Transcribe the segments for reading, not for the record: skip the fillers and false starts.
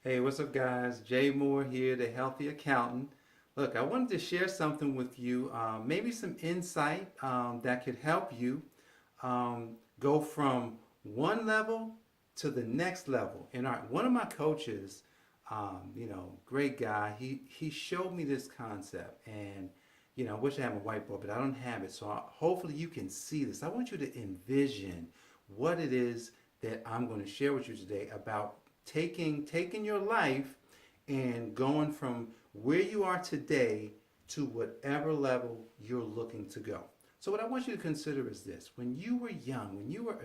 Hey, what's up, guys? Jay Moore here, the Healthy Accountant. Look, I wanted to share something with you, maybe some insight that could help you go from one level to the next level. And one of my coaches, great guy, he showed me this concept, and I wish I had a whiteboard, but I don't have it. So hopefully you can see this. I want you to envision what it is that I'm going to share with you today about taking your life and going from where you are today to whatever level you're looking to go. So what I want you to consider is this: when you were young, when you were,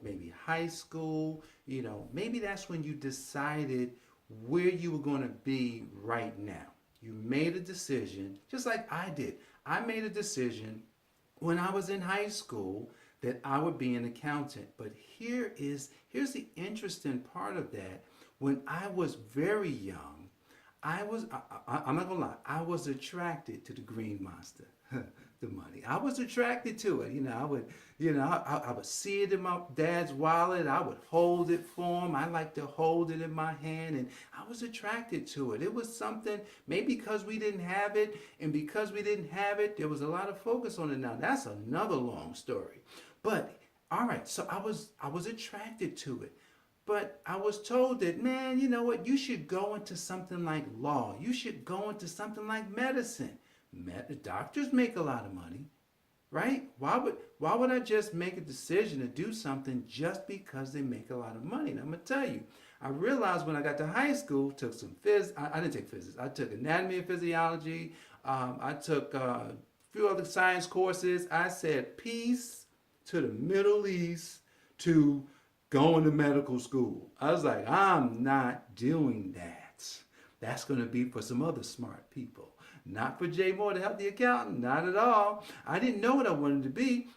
maybe high school, maybe that's when you decided where you were going to be right now. You made a decision, just like I did. I made a decision when I was in high school that I would be an accountant. But here's the interesting part of that. When I was very young, I'm not gonna lie, I was attracted to the green monster, the money. I was attracted to it. I would see it in my dad's wallet. I would hold it for him. I like to hold it in my hand, and I was attracted to it. It was something, maybe because we didn't have it, and because we didn't have it, there was a lot of focus on it. Now that's another long story. But all right, so I was attracted to it. But I was told that, man, you know what? You should go into something like law. You should go into something like medicine. Doctors make a lot of money, right? Why would I just make a decision to do something just because they make a lot of money? And I'm gonna tell you, I realized when I got to high school, took some phys. I didn't take physics. I took anatomy and physiology. I took a few other science courses. I said peace to the Middle East, to going to medical school. I was like, I'm not doing that. That's going to be for some other smart people. Not for Jay Moore, the healthy accountant. Not at all. I didn't know what I wanted to be.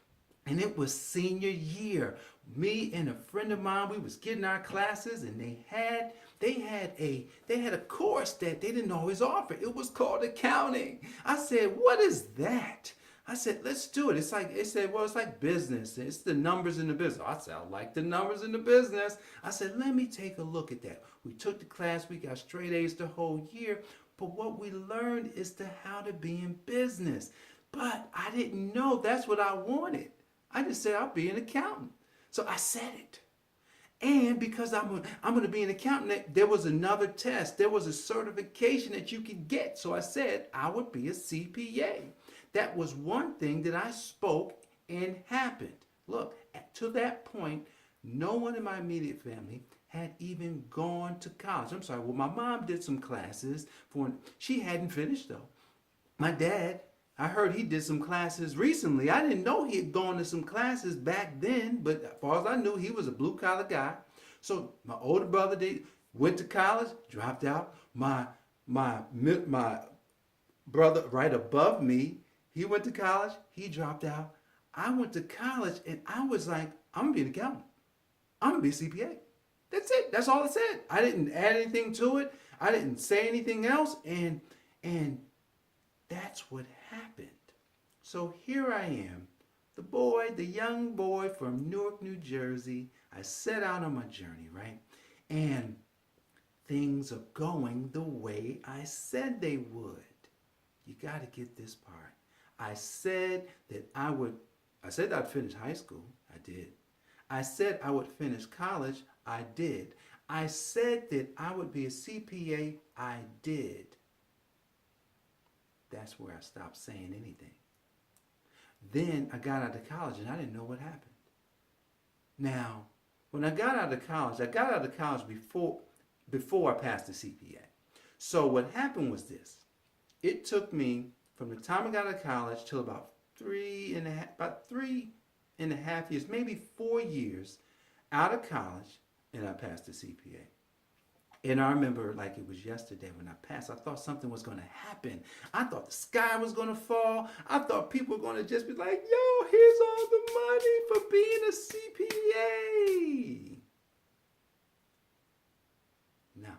And it was senior year. Me and a friend of mine, we was getting our classes, and they had a course that they didn't always offer. It was called accounting. I said, what is that? I said, let's do it. It's like, it said, well, it's like business. It's the numbers in the business. I said, I like the numbers in the business. I said, let me take a look at that. We took the class. We got straight A's the whole year. But what we learned is how to be in business. But I didn't know that's what I wanted. I just said, I'll be an accountant. So I said it. And because I'm going to be an accountant, there was another test. There was a certification that you could get. So I said I would be a CPA. That was one thing that I spoke and happened. Look, to that point, no one in my immediate family had even gone to college. I'm sorry, well, my mom did some classes she hadn't finished though. My dad, I heard he did some classes recently. I didn't know he had gone to some classes back then, but as far as I knew, he was a blue collar guy. So my older brother went to college, dropped out. My brother right above me, he went to college, he dropped out. I went to college, and I was like, I'm gonna be an accountant. I'm gonna be a CPA. That's it. That's all I said. I didn't add anything to it. I didn't say anything else, and that's what happened. So here I am, the young boy from Newark, New Jersey. I set out on my journey, right? And things are going the way I said they would. You got to get this part. I said I'd finish high school. I did. I said I would finish college. I did. I said that I would be a CPA. I did. That's where I stopped saying anything. Then I got out of college, and I didn't know what happened. Now, when I got out of college before I passed the CPA. So what happened was this. It took me from the time I got out of college till about three and a half years, maybe 4 years out of college, and I passed the CPA. And I remember like it was yesterday when I passed. I thought something was going to happen. I thought the sky was going to fall. I thought people were going to just be like, yo, here's all the money for being a CPA. Now,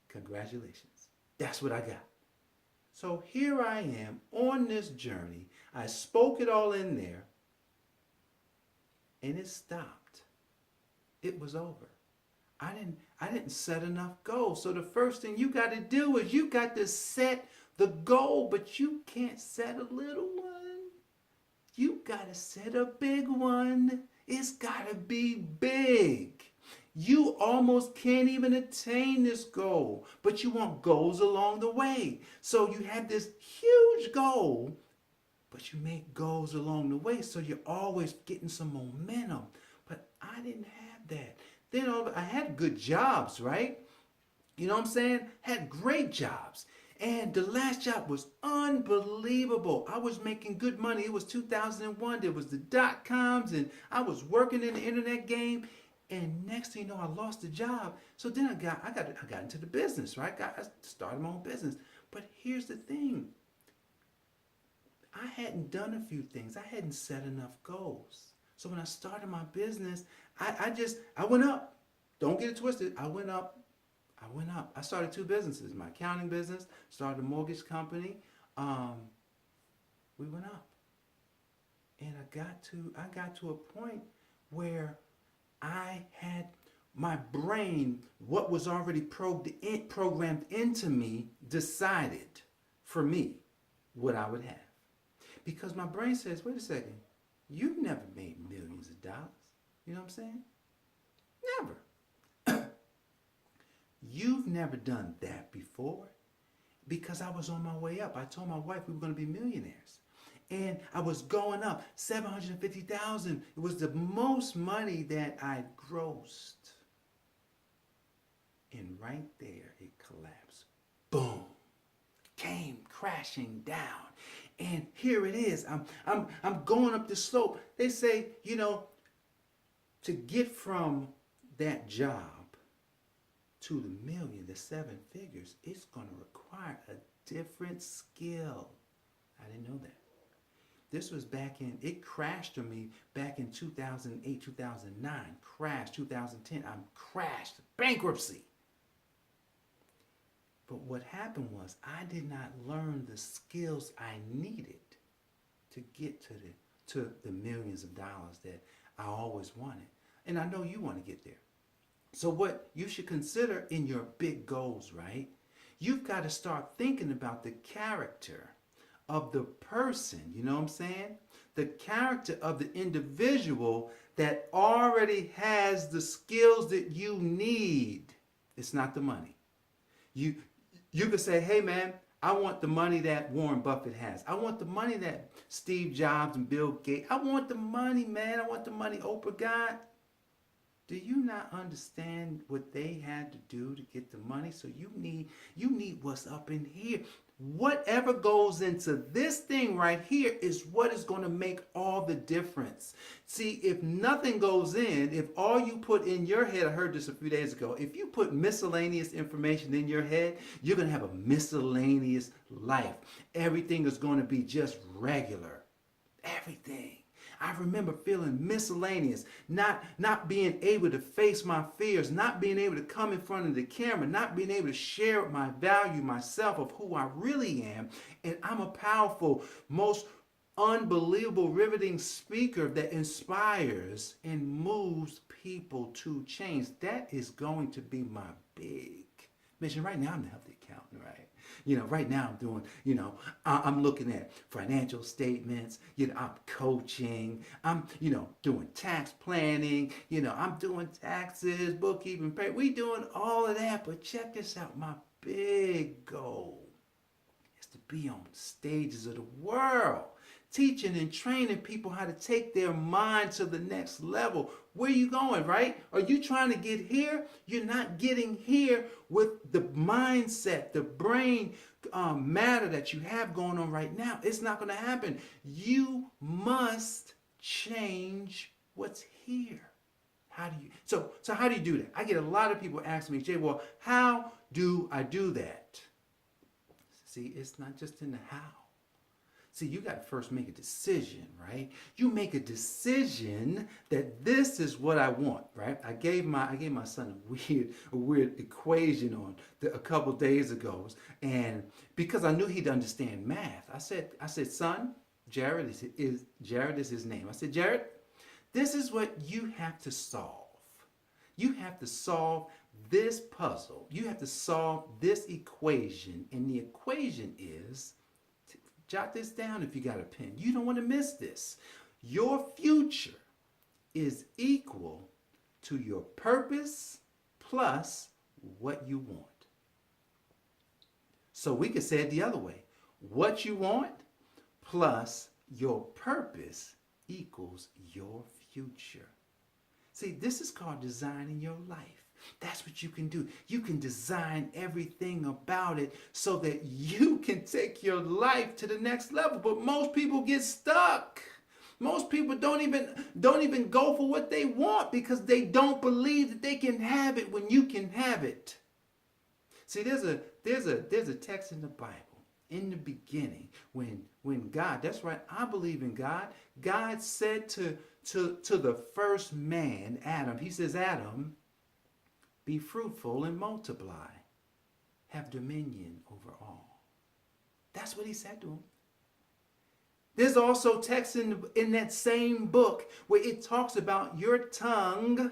congratulations. That's what I got. So here I am on this journey. I spoke it all in there, and it stopped. It was over. I didn't set enough goals. So the first thing you got to do is you got to set the goal, but you can't set a little one. You got to set a big one. It's got to be big. You almost can't even attain this goal, but you want goals along the way. So you have this huge goal, but you make goals along the way, so you're always getting some momentum. But I didn't have that. Then I had good jobs, right? You know what I'm saying? Had great jobs. And the last job was unbelievable. I was making good money. It was 2001. There was the dot coms, and I was working in the internet game. And next thing you know, I lost the job. So then I got into the business, right? I started my own business. But here's the thing. I hadn't done a few things. I hadn't set enough goals. So when I started my business, I went up. Don't get it twisted. I went up. I started two businesses. My accounting business, started a mortgage company. We went up. And I got to a point where I had my brain, what was already programmed into me, decided for me what I would have. Because my brain says, wait a second, you've never made millions of dollars. You know what I'm saying? Never. You've never done that before. Because I was on my way up. I told my wife we were going to be millionaires. And I was going up, 750,000. It was the most money that I grossed. And right there, it collapsed. Boom. Came crashing down. And here it is. I'm going up the slope. They say, you know, to get from that job to the million, the seven figures, it's going to require a different skill. I didn't know that. This was it crashed on me back in 2008, 2009. Crashed, 2010, I'm crashed. Bankruptcy. But what happened was I did not learn the skills I needed to get to the millions of dollars that I always wanted. And I know you want to get there. So what you should consider in your big goals, right? You've got to start thinking about the character of the person, you know what I'm saying? The character of the individual that already has the skills that you need. It's not the money. You could say, hey man, I want the money that Warren Buffett has. I want the money that Steve Jobs and Bill Gates. I want the money, man. I want the money Oprah got. Do you not understand what they had to do to get the money? So you need what's up in here. Whatever goes into this thing right here is what is going to make all the difference. See, if nothing goes in, if all you put in your head, I heard this a few days ago, if you put miscellaneous information in your head, you're going to have a miscellaneous life. Everything is going to be just regular. Everything. I remember feeling miscellaneous, not being able to face my fears, not being able to come in front of the camera, not being able to share my value, myself, of who I really am. And I'm a powerful, most unbelievable, riveting speaker that inspires and moves people to change. That is going to be my big mission. Right now, I'm the healthy accountant, right? You know, right now I'm doing, I'm looking at financial statements, I'm coaching, I'm, doing tax planning, I'm doing taxes, bookkeeping, pay. We doing all of that, but check this out. My big goal is to be on stages of the world, teaching and training people how to take their mind to the next level. Where are you going, right? Are you trying to get here? You're not getting here with the mindset, the brain matter that you have going on right now. It's not going to happen. You must change what's here. How do you? So how do you do that? I get a lot of people asking me, Jay, well, how do I do that? See, it's not just in the how. See, you got to first make a decision, right? You make a decision that this is what I want, right? I gave my son a weird equation on a couple days ago, and because I knew he'd understand math, I said, son, Jared is his name. I said, Jared, this is what you have to solve. You have to solve this puzzle. You have to solve this equation. And the equation is, jot this down if you got a pen. You don't want to miss this. Your future is equal to your purpose plus what you want. So we could say it the other way. What you want plus your purpose equals your future. See, this is called designing your life. That's what you can do. You can design everything about it so that you can take your life to the next level. But most people get stuck. Most people don't even go for what they want because they don't believe that they can have it when you can have it. See, there's a text in the Bible. In the beginning, when God, that's right, I believe in God. God said to the first man, Adam, he says, Adam, be fruitful and multiply. Have dominion over all. That's what he said to him. There's also text in that same book where it talks about your tongue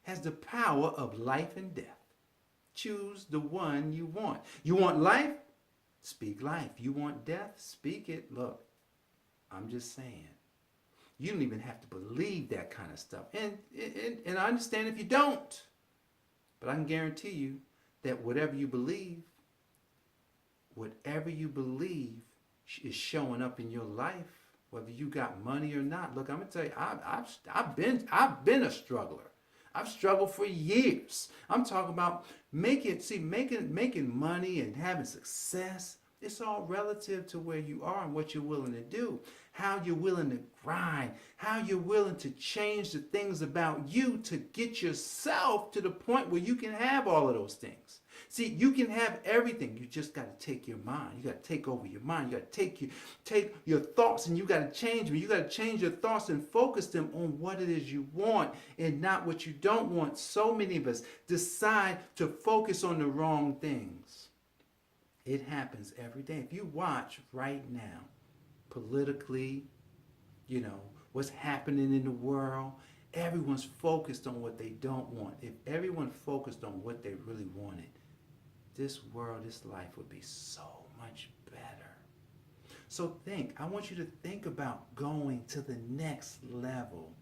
has the power of life and death. Choose the one you want. You want life? Speak life. You want death? Speak it. Look, I'm just saying. You don't even have to believe that kind of stuff. And I understand if you don't. But I can guarantee you that whatever you believe is showing up in your life, whether you got money or not. Look, I'm gonna tell you, I've been a struggler. I've struggled for years. I'm talking about making money and having success. It's all relative to where you are and what you're willing to do, how you're willing to grind, how you're willing to change the things about you to get yourself to the point where you can have all of those things. See, you can have everything. You just got to take your mind. You got to take over your mind. You got to take your thoughts and you got to change them. You got to change your thoughts and focus them on what it is you want and not what you don't want. So many of us decide to focus on the wrong things. It happens every day. If you watch right now, politically, what's happening in the world, everyone's focused on what they don't want. If everyone focused on what they really wanted, this world, this life would be so much better. So I want you to think about going to the next level.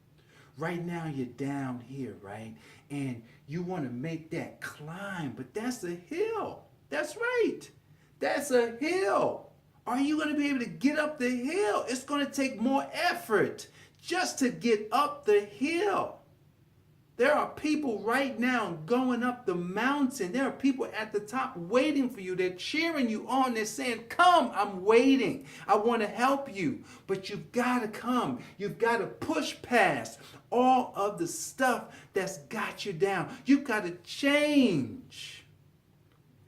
Right now you're down here, right? And you want to make that climb, but that's a hill. That's right. That's a hill. Are you going to be able to get up the hill? It's going to take more effort just to get up the hill. There are people right now going up the mountain. There are people at the top waiting for you. They're cheering you on. They're saying, come, I'm waiting. I want to help you. But you've got to come. You've got to push past all of the stuff that's got you down. You've got to change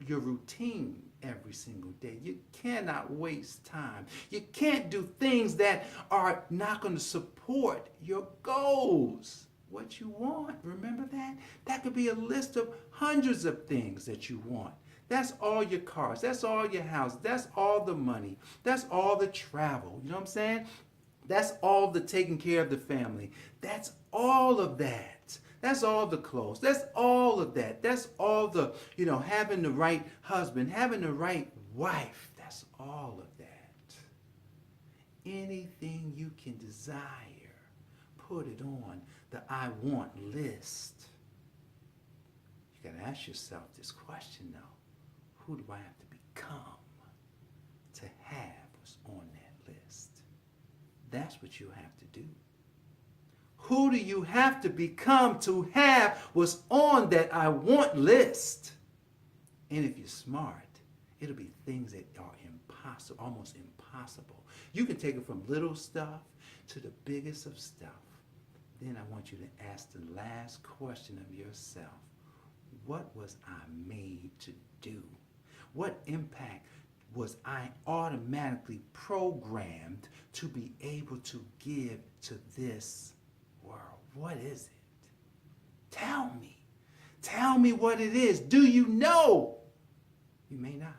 your routine every single day. You cannot waste time. You can't do things that are not going to support your goals. What you want, remember that? That could be a list of hundreds of things that you want. That's all your cars. That's all your house. That's all the money. That's all the travel. You know what I'm saying? That's all the taking care of the family. That's all of that. That's all the clothes. That's all of that. That's all the, having the right husband, having the right wife. That's all of that. Anything you can desire, put it on the I want list. You got to ask yourself this question though. Who do I have to become to have what's on that list? That's what you have to do. Who do you have to become to have what's on that I want list? And if you're smart, it'll be things that are impossible, almost impossible. You can take it from little stuff to the biggest of stuff. Then I want you to ask the last question of yourself. What was I made to do? What impact was I automatically programmed to be able to give to this world? What is it? Tell me. Tell me what it is. Do you know? You may not.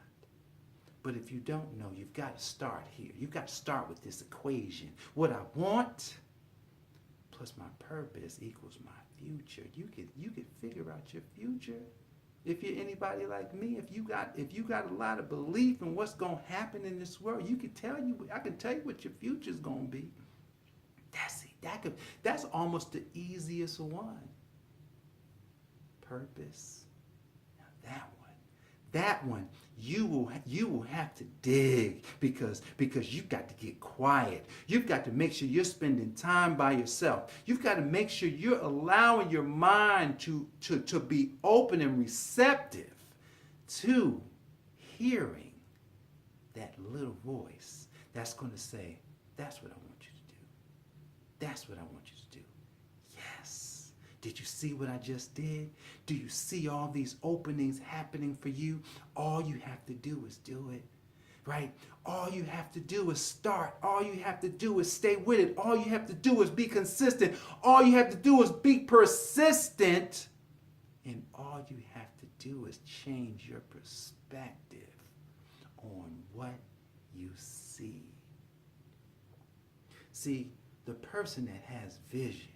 But if you don't know, you've got to start here. You've got to start with this equation. What I want plus my purpose equals my future. You could figure out your future. If you're anybody like me, if you got a lot of belief in what's gonna happen in this world, I can tell you what your future's gonna be. That's it. That's almost the easiest one. Purpose. Now that one, you will have to dig because you've got to get quiet. You've got to make sure you're spending time by yourself. You've got to make sure you're allowing your mind to be open and receptive to hearing that little voice that's going to say, that's what I want you to do. That's what I want you to do. Yes. Did you see what I just did? Do you see all these openings happening for you? All you have to do is do it, right? All you have to do is start. All you have to do is stay with it. All you have to do is be consistent. All you have to do is be persistent. And all you have to do is change your perspective on what you see. See, the person that has vision,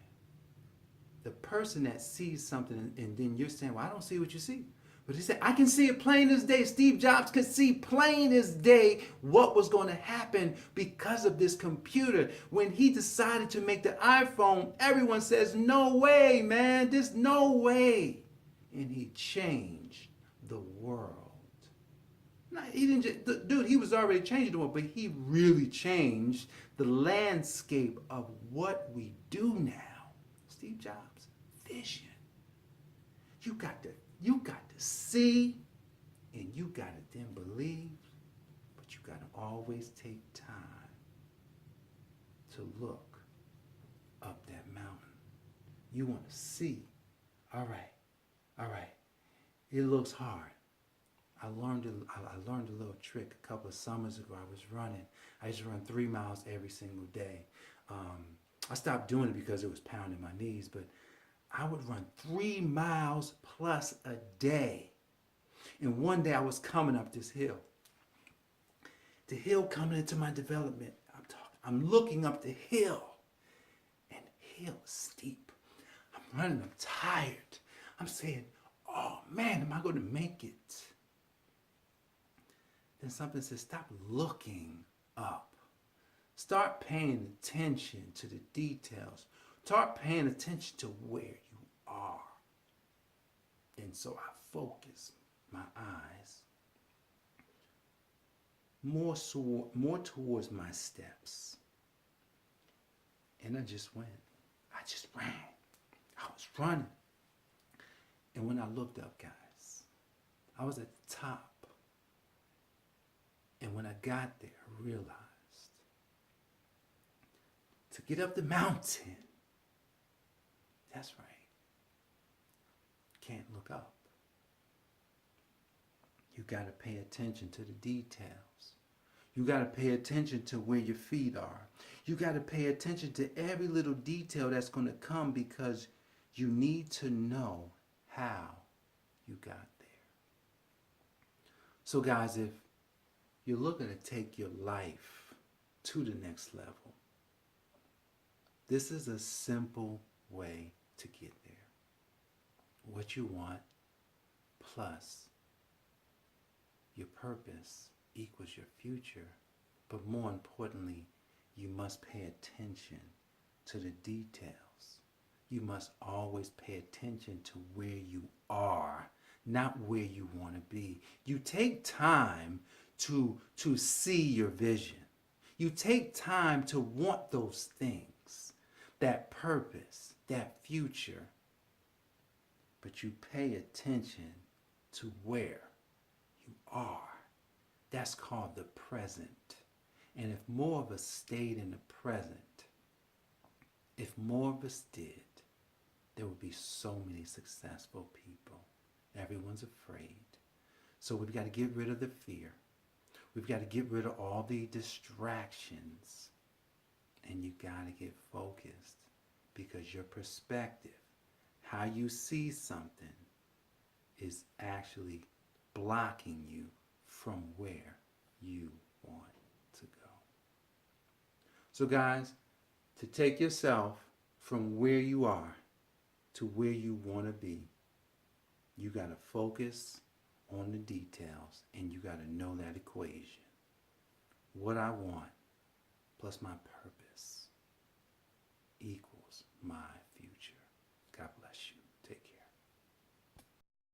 the person that sees something and then you're saying, well, I don't see what you see. But he said, I can see it plain as day. Steve Jobs could see plain as day what was going to happen because of this computer. When he decided to make the iPhone, everyone says, no way, man, there's no way. And he changed the world. Now, he didn't just, dude, he was already changing the world, but he really changed the landscape of what we do now. Steve Jobs, vision. You got to see, and you got to then believe, but you got to always take time to look up that mountain. You want to see. All right. It looks hard. I learned a little trick a couple of summers ago. I was running. I used to run 3 miles every single day. I stopped doing it because it was pounding my knees, but I would run 3 miles plus a day. And one day I was coming up this hill. The hill coming into my development. I'm looking up the hill, and the hill is steep. I'm running, I'm tired. I'm saying, oh man, am I going to make it? Then something says, stop looking up. Start paying attention to the details. Start paying attention to where you are. And so I focus my eyes more towards my steps. And I just went. I just ran. I was running. And when I looked up, guys, I was at the top. And when I got there, I realized to get up the mountain, that's right, can't look up. You got to pay attention to the details. You got to pay attention to where your feet are. You got to pay attention to every little detail that's going to come because you need to know how you got there. So guys, if you're looking to take your life to the next level, this is a simple way to get there. What you want plus your purpose equals your future. But more importantly, you must pay attention to the details. You must always pay attention to where you are, not where you want to be. You take time to see your vision. You take time to want those things, that purpose, that future. But you pay attention to where you are. That's called the present. And if more of us stayed in the present, if more of us did, there would be so many successful people. Everyone's afraid. So we've got to get rid of the fear. We've got to get rid of all the distractions. And you got to get focused because your perspective, how you see something, is actually blocking you from where you want to go. So guys, to take yourself from where you are to where you want to be, you got to focus on the details and you got to know that equation. What I want plus my purpose equals my